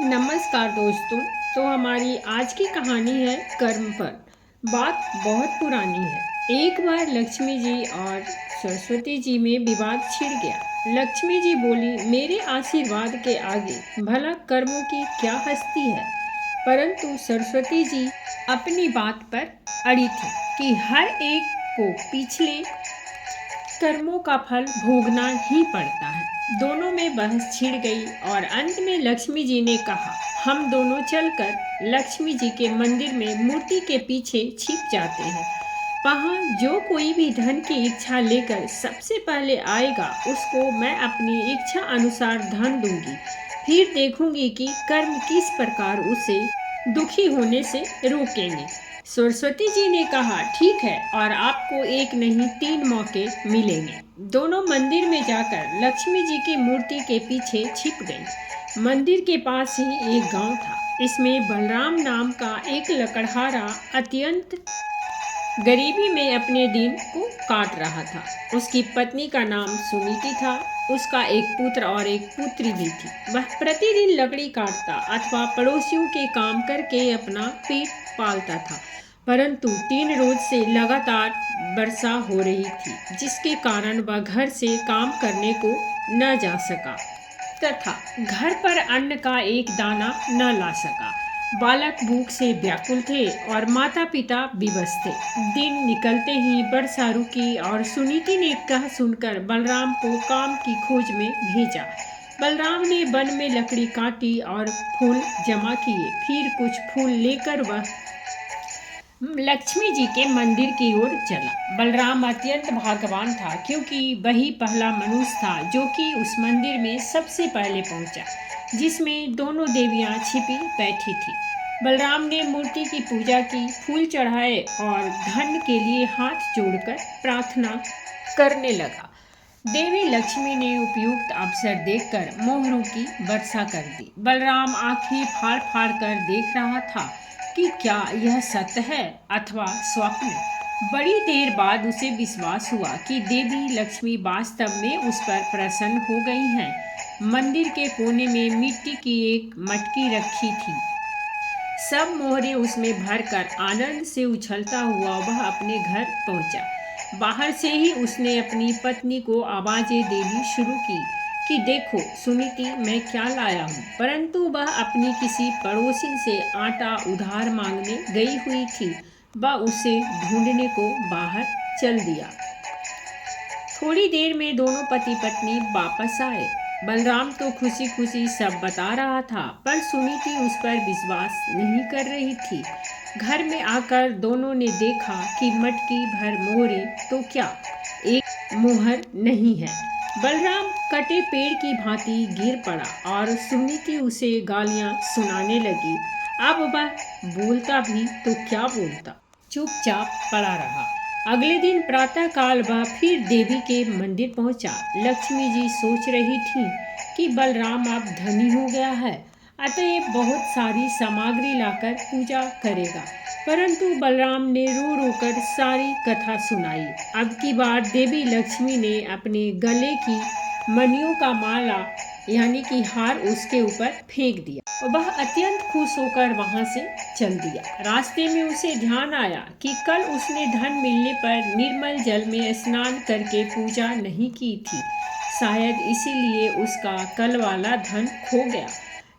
नमस्कार दोस्तों। तो हमारी आज की कहानी है कर्म पर। बात बहुत पुरानी है। एक बार लक्ष्मी जी और सरस्वती जी में विवाद छिड़ गया। लक्ष्मी जी बोली, मेरे आशीर्वाद के आगे भला कर्मों की क्या हस्ती है। परंतु सरस्वती जी अपनी बात पर अड़ी थी कि हर एक को पिछले कर्मों का फल भोगना ही पड़ता है। दोनों में बहस छिड़ गई और अंत में लक्ष्मी जी ने कहा, हम दोनों चलकर लक्ष्मी जी के मंदिर में मूर्ति के पीछे छिप जाते हैं। वहाँ जो कोई भी धन की इच्छा लेकर सबसे पहले आएगा, उसको मैं अपनी इच्छा अनुसार धन दूंगी। फिर देखूंगी कि कर्म किस प्रकार उसे दुखी होने से रोकेंगे। सरस्वती जी ने कहा, ठीक है, और आपको एक नहीं 3 मौके मिलेंगे। दोनों मंदिर में जाकर लक्ष्मी जी की मूर्ति के पीछे छिप गई। मंदिर के पास ही एक गांव था। इसमें बलराम नाम का एक लकड़हारा अत्यंत गरीबी में अपने दिन को काट रहा था। उसकी पत्नी का नाम सुनीति था। उसका एक पुत्र और एक पुत्री भी थी। वह प्रतिदिन लकड़ी काटता अथवा पड़ोसियों के काम करके अपना पेट पालता था। परंतु 3 रोज से लगातार वर्षा हो रही थी, जिसके कारण वह घर से काम करने को न जा सका तथा घर पर अन्न का एक दाना न ला सका। बालक भूख से व्याकुल थे और माता पिता विवश थे। दिन निकलते ही वर्षा रुकी और सुनीति ने कह सुनकर बलराम को काम की खोज में भेजा। बलराम ने वन में लकड़ी काटी और फूल जमा किए। फिर कुछ फूल लेकर वह लक्ष्मी जी के मंदिर की ओर चला। बलराम अत्यंत भाग्यवान था, क्योंकि वही पहला मनुष्य था जो कि उस मंदिर में सबसे पहले पहुंचा, जिसमें दोनों देवियां छिपी बैठी थी। बलराम ने मूर्ति की पूजा की, फूल चढ़ाए और धन के लिए हाथ जोड़कर प्रार्थना करने लगा। देवी लक्ष्मी ने उपयुक्त अवसर देखकर मोहरों की वर्षा कर दी। बलराम आंखें फाड़ फाड़ कर देख रहा था कि क्या यह सत्य है अथवा स्वप्न। बड़ी देर बाद उसे विश्वास हुआ कि देवी लक्ष्मी वास्तव में उस पर प्रसन्न हो गई हैं। मंदिर के कोने में मिट्टी की एक मटकी रखी थी। सब मोहरे उसमें भरकर आनंद से उछलता हुआ वह अपने घर पहुंचा। बाहर से ही उसने अपनी पत्नी को आवाजें देनी शुरू की कि देखो सुनीति, मैं क्या लाया हूँ। परंतु वह अपनी किसी पड़ोसी से आटा उधार मांगने गई हुई थी। वह उसे ढूंढने को बाहर चल दिया। थोड़ी देर में दोनों पति पत्नी वापस आए। बलराम तो खुशी खुशी सब बता रहा था, पर सुनीति उस पर विश्वास नहीं कर रही थी। घर में आकर दोनों ने देखा कि मटकी भर मोहरे तो क्या, एक मोहर नहीं है। बलराम कटे पेड़ की भांति गिर पड़ा और सुनीति उसे गालियां सुनाने लगी। अब वह बोलता भी तो क्या बोलता, चुपचाप पड़ा रहा। अगले दिन प्रातःकाल वह फिर देवी के मंदिर पहुंचा। लक्ष्मी जी सोच रही थी कि बलराम अब धनी हो गया है, अतएव बहुत सारी सामग्री लाकर पूजा करेगा। परंतु बलराम ने रो रो कर सारी कथा सुनाई। अब की बार देवी लक्ष्मी ने अपने गले की मणियों का माला यानी कि हार उसके ऊपर फेंक दिया। वह अत्यंत खुश होकर वहां से चल दिया। रास्ते में उसे ध्यान आया कि कल उसने धन मिलने पर निर्मल जल में स्नान करके पूजा नहीं की थी। शायद इसीलिए उसका कल वाला धन खो गया।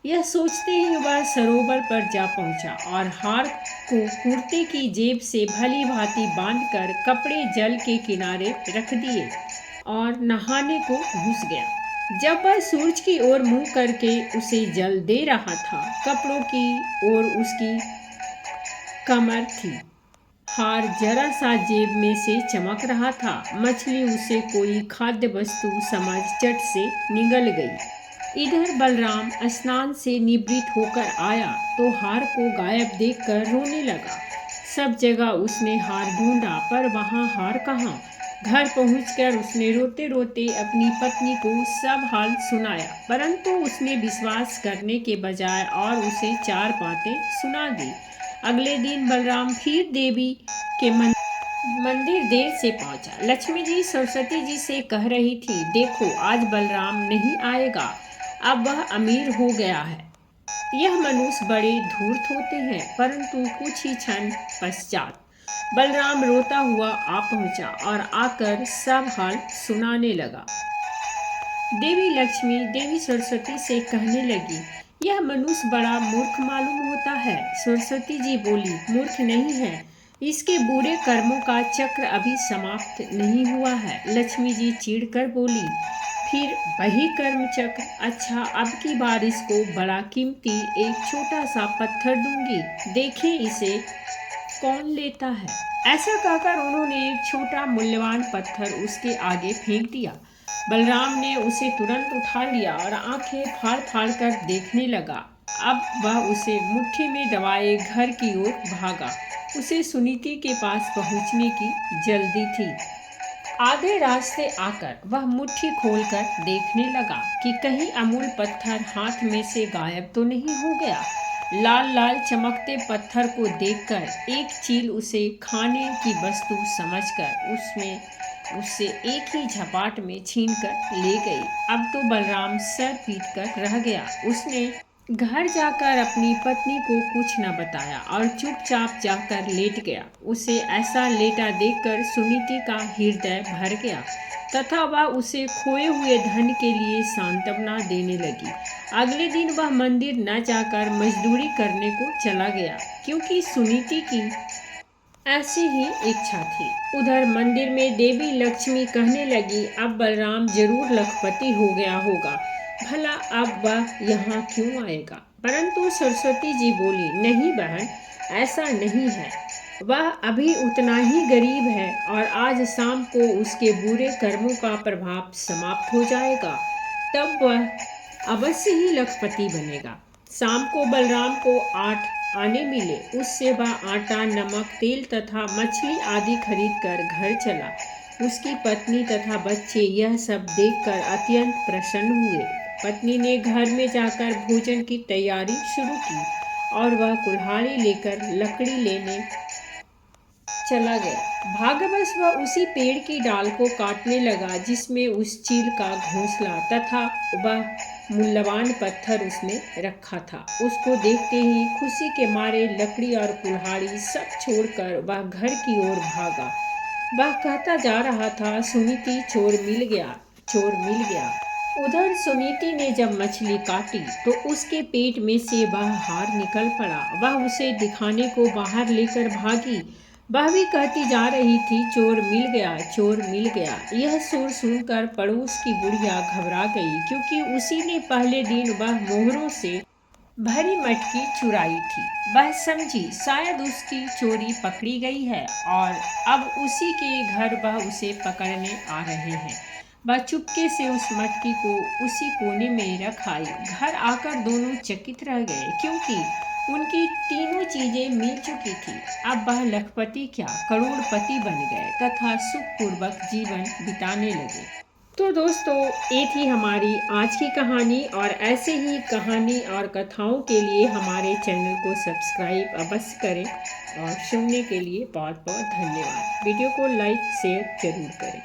यह सोचते ही वह सरोवर पर जा पहुंचा और हार को कुर्ते की जेब से भली भांति बांधकर कपड़े जल के किनारे रख दिए और नहाने को घुस गया। जब वह सूरज की ओर मुंह करके उसे जल दे रहा था, कपड़ों की ओर उसकी कमर थी। हार जरा सा जेब में से चमक रहा था। मछली उसे कोई खाद्य वस्तु समझ चट से निगल गई। इधर बलराम स्नान से निवृत्त होकर आया तो हार को गायब देखकर रोने लगा। सब जगह उसने हार ढूंढा, पर वहां हार कहाँ। घर पहुंचकर उसने रोते रोते अपनी पत्नी को सब हाल सुनाया, परंतु उसने विश्वास करने के बजाय और उसे 4 बातें सुना दी। अगले दिन बलराम फिर देवी के मंदिर देर से पहुंचा। लक्ष्मी जी सरस्वती जी से कह रही थी, देखो आज बलराम नहीं आएगा, अब वह अमीर हो गया है। यह मनुष्य बड़े धूर्त होते हैं, परंतु कुछ ही क्षण पश्चात बलराम रोता हुआ आ पहुंचा और आकर सब हाल सुनाने लगा। देवी लक्ष्मी देवी सरस्वती से कहने लगी, यह मनुष्य बड़ा मूर्ख मालूम होता है। सरस्वती जी बोली, मूर्ख नहीं है, इसके बुरे कर्मों का चक्र अभी समाप्त नहीं हुआ है। लक्ष्मी जी चिढ़कर बोली, फिर वही कर्म चक्र? अच्छा, अब की बार इसको बड़ा कीमती एक छोटा सा पत्थर दूंगी, देखें इसे कौन लेता है। ऐसा कहकर उन्होंने एक छोटा मूल्यवान पत्थर उसके आगे फेंक दिया। बलराम ने उसे तुरंत उठा लिया और आंखें फाड़ फाड़ कर देखने लगा। अब वह उसे मुट्ठी में दबाए घर की ओर भागा। उसे सुनीति के पास पहुंचने की जल्दी थी। आधे रास्ते आकर वह मुट्ठी खोलकर देखने लगा कि कहीं अमूल पत्थर हाथ में से गायब तो नहीं हो गया। लाल लाल चमकते पत्थर को देखकर एक चील उसे खाने की वस्तु समझकर उससे एक ही झपाट में छीनकर ले गई। अब तो बलराम सर पीट कर रह गया। उसने घर जाकर अपनी पत्नी को कुछ न बताया और चुपचाप जाकर लेट गया। उसे ऐसा लेटा देखकर सुनीति का हृदय भर गया तथा वह उसे खोए हुए धन के लिए सांत्वना देने लगी। अगले दिन वह मंदिर न जाकर मजदूरी करने को चला गया, क्योंकि सुनीति की ऐसी ही इच्छा थी। उधर मंदिर में देवी लक्ष्मी कहने लगी, अब बलराम जरूर लखपति हो गया होगा, भला अब वह यहाँ क्यों आएगा। परंतु सरस्वती जी बोली, नहीं बहन, ऐसा नहीं है, वह अभी उतना ही गरीब है और आज शाम को उसके बुरे कर्मों का प्रभाव समाप्त हो जाएगा, तब वह अवश्य ही लखपति बनेगा। शाम को बलराम को 8 आने मिले। उससे वह आटा, नमक, तेल तथा मछली आदि खरीद कर घर चला। उसकी पत्नी तथा बच्चे यह सब देखकर अत्यंत प्रसन्न हुए। पत्नी ने घर में जाकर भोजन की तैयारी शुरू की और वह कुल्हाड़ी लेकर लकड़ी लेने चला गया। भाग्यवश वह उसी पेड़ की डाल को काटने लगा जिसमें उस चील का घोंसला तथा वह मूल्यवान पत्थर उसमें रखा था। उसको देखते ही खुशी के मारे लकड़ी और कुल्हाड़ी सब छोड़कर वह घर की ओर भागा। वह कहता जा रहा था, सुनीति, चोर मिल गया, चोर मिल गया। उधर सुनीति ने जब मछली काटी तो उसके पेट में से वह हार निकल पड़ा। वह उसे दिखाने को बाहर लेकर भागी। वह भी कहती जा रही थी, चोर मिल गया, चोर मिल गया। यह सुर सुनकर पड़ोस की बुढ़िया घबरा गई, क्योंकि उसी ने पहले दिन वह मोहरों से भरी मटकी चुराई थी। वह समझी शायद उसकी चोरी पकड़ी गई है और अब उसी के घर वह उसे पकड़ने आ रहे हैं। वह चुपके से उस मटकी को उसी कोने में रख आई। घर आकर दोनों चकित रह गए, क्योंकि उनकी तीनों चीजें मिल चुकी थी। अब वह लखपति क्या करोड़पति बन गए तथा सुखपूर्वक जीवन बिताने लगे। तो दोस्तों, ये थी हमारी आज की कहानी और ऐसे ही कहानी और कथाओं के लिए हमारे चैनल को सब्सक्राइब अवश्य करें और सुनने के लिए बहुत बहुत धन्यवाद। वीडियो को लाइक शेयर जरूर करें।